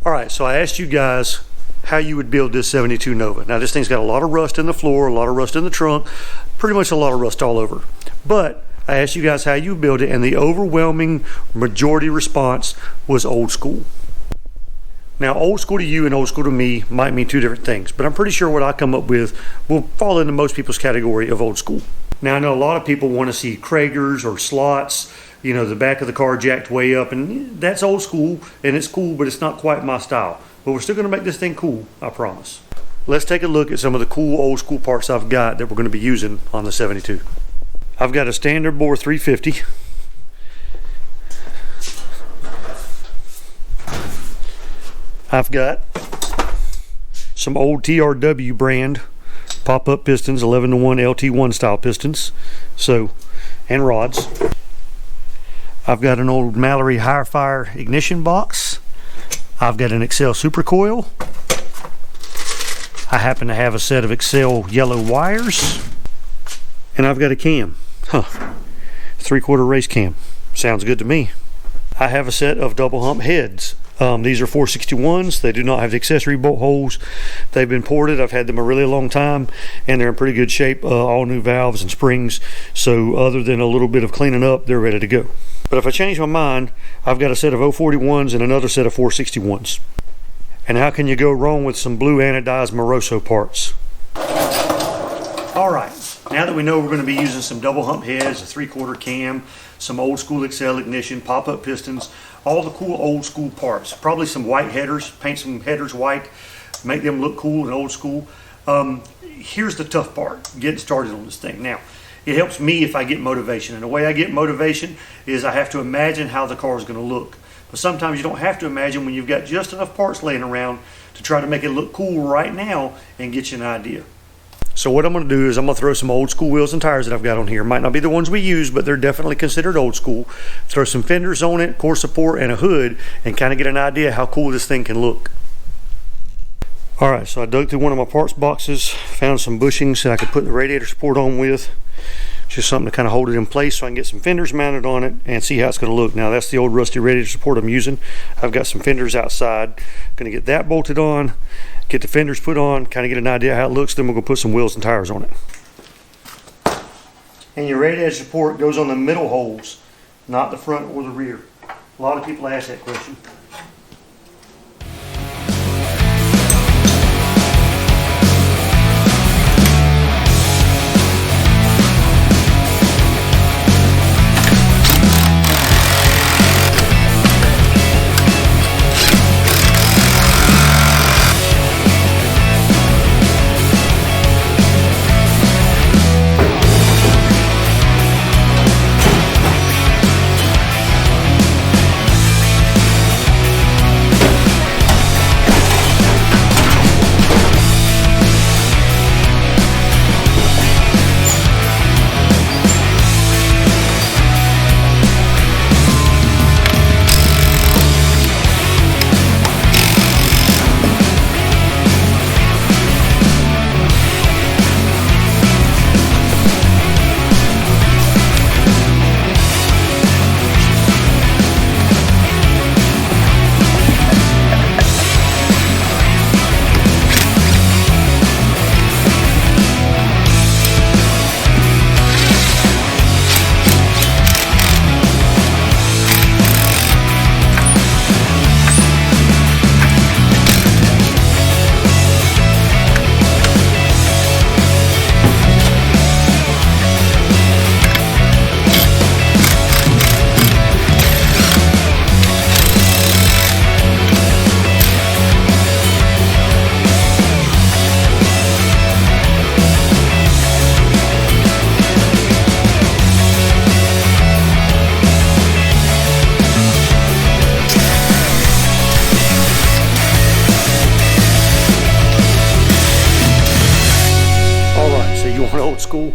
All right, so I asked you guys how you would build this 72 Nova. Now this thing's got a lot of rust in the floor, a lot of rust in the trunk, pretty much a lot of rust all over. But I asked you guys how you build it, and the overwhelming majority response was old school. Now old school to you and old school to me might mean two different things, but I'm pretty sure what I come up with will fall into most people's category of old school. Now I know a lot of people want to see Kragers or slots, you know, the back of the car jacked way up, and that's old school and it's cool, but it's not quite my style. But we're still going to make this thing cool, I promise. Let's take a look at some of the cool old school parts I've got that we're going to be using on the 72. I've got a standard bore 350. I've got some old TRW brand pop-up pistons, 11-to-1 LT1 style pistons, and rods. I've got an old Mallory higher fire ignition box. I've got an Excel supercoil. I happen to have a set of Excel yellow wires, and I've got a cam. 3/4 race cam. Sounds good to me. I have a set of double hump heads. These are 461s. They do not have the accessory bolt holes. They've been ported. I've had them a really long time, and they're in pretty good shape. All new valves and springs. So other than a little bit of cleaning up, they're ready to go. But if I change my mind, I've got a set of 041s and another set of 461s. And how can you go wrong with some blue anodized Moroso parts? All right, now that we know we're going to be using some double hump heads, a 3/4 cam, some old school Excel ignition, pop-up pistons, all the cool old school parts, probably some white headers, paint some headers white, make them look cool and old school. Here's the tough part, getting started on this thing. Now, it helps me if I get motivation, and the way I get motivation is I have to imagine how the car is going to look. But sometimes you don't have to imagine when you've got just enough parts laying around to try to make it look cool right now and get you an idea. So what I'm going to do is I'm going to throw some old school wheels and tires that I've got on here. Might not be the ones we use, but they're definitely considered old school. Throw some fenders on it, core support, and a hood, and kind of get an idea how cool this thing can look. All right, so I dug through one of my parts boxes, found some bushings that I could put the radiator support on with. Just something to kind of hold it in place so I can get some fenders mounted on it and see how it's going to look. Now that's the old rusty radiator support I'm using. I've got some fenders outside. Going to get that bolted on, get the fenders put on, kind of get an idea how it looks, then we're going to put some wheels and tires on it. And your radiator support goes on the middle holes, not the front or the rear. A lot of people ask that question. School,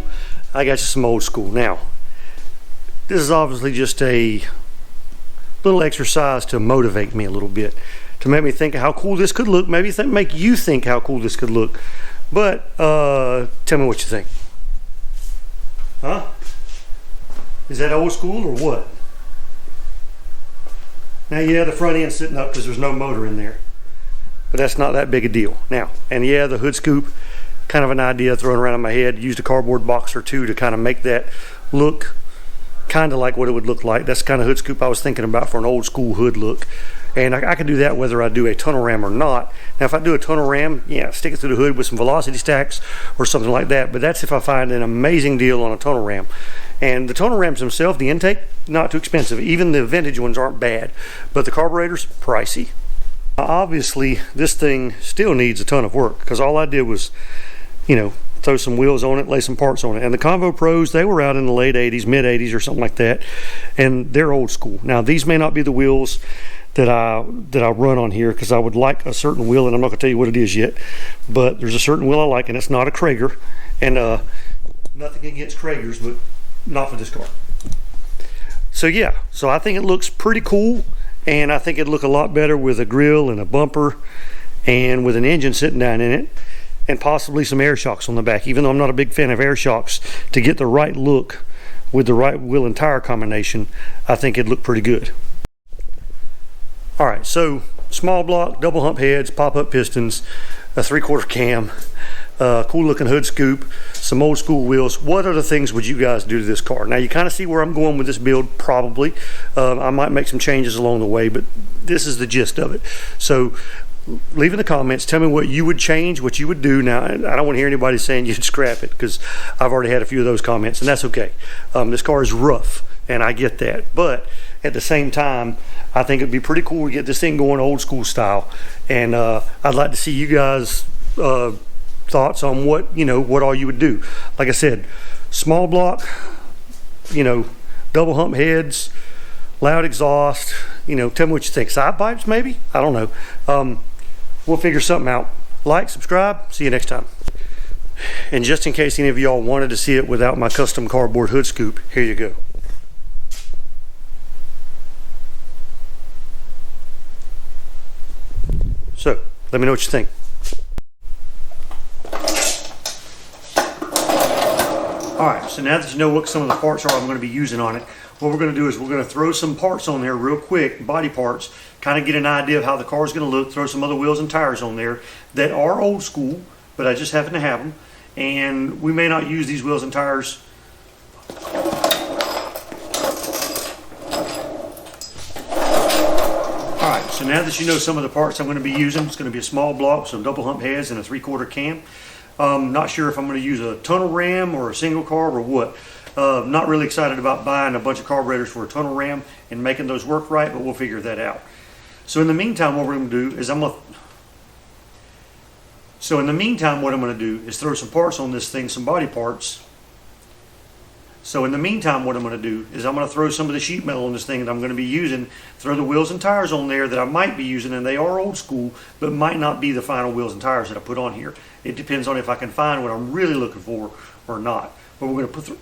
I got you some old school. Now this is obviously just a little exercise to motivate me a little bit, to make me think how cool this could look, maybe make you think how cool this could look. But tell me what you think. Huh? Is that old school or what? Now yeah, the front end's sitting up because there's no motor in there, but that's not that big a deal. Now, and yeah, the hood scoop, kind of an idea thrown around in my head. Used a cardboard box or two to kind of make that look kind of like what it would look like. That's the kind of hood scoop I was thinking about for an old school hood look. And I can do that whether I do a tunnel ram or not. Now, if I do a tunnel ram, yeah, stick it through the hood with some velocity stacks or something like that. But that's if I find an amazing deal on a tunnel ram. And the tunnel rams themselves, the intake, not too expensive. Even the vintage ones aren't bad. But the carburetor's pricey. Obviously, this thing still needs a ton of work because all I did was, you know, throw some wheels on it, lay some parts on it. And the Convo Pros, they were out in the late 80s, mid 80s or something like that. And they're old school. Now, these may not be the wheels that I run on here because I would like a certain wheel, and I'm not going to tell you what it is yet. But there's a certain wheel I like, and it's not a Krager. And nothing against Kragers, but not for this car. So yeah, so I think it looks pretty cool. And I think it'd look a lot better with a grill and a bumper and with an engine sitting down in it. And possibly some air shocks on the back, even though I'm not a big fan of air shocks. To get the right look with the right wheel and tire combination, I think it'd look pretty good. All right, so small block, double hump heads, pop-up pistons, a 3/4 cam, cool looking hood scoop, some old school wheels. What other things would you guys do to this car? Now you kind of see where I'm going with this build, probably. I might make some changes along the way, but this is the gist of it. So leave in the comments, tell me what you would change, what you would do. Now, I don't want to hear anybody saying you'd scrap it because I've already had a few of those comments, and that's okay. This car is rough, and I get that. But at the same time, I think it'd be pretty cool to get this thing going old school style. And I'd like to see you guys' thoughts on what all you would do. Like I said, small block, double hump heads, loud exhaust. Tell me what you think. Side pipes, maybe? I don't know. We'll figure something out. Like, subscribe. See you next time. And just in case any of y'all wanted to see it without my custom cardboard hood scoop, here you go. So, let me know what you think. Alright, so now that you know what some of the parts are I'm going to be using on it, what we're going to do is we're going to throw some parts on there real quick, body parts, kind of get an idea of how the car is going to look, throw some other wheels and tires on there that are old school, but I just happen to have them. And we may not use these wheels and tires. Alright, so now that you know some of the parts I'm going to be using, it's going to be a small block, some double hump heads, and a 3/4 cam. Not sure if I'm going to use a tunnel ram or a single carb or what. Not really excited about buying a bunch of carburetors for a tunnel ram and making those work right, but we'll figure that out. So in the meantime, what we're going to do is throw some parts on this thing, some body parts. So in the meantime, what I'm going to do is I'm going to throw some of the sheet metal on this thing that I'm going to be using, throw the wheels and tires on there that I might be using, and they are old school, but might not be the final wheels and tires that I put on here. It depends on if I can find what I'm really looking for or not. But we're going to put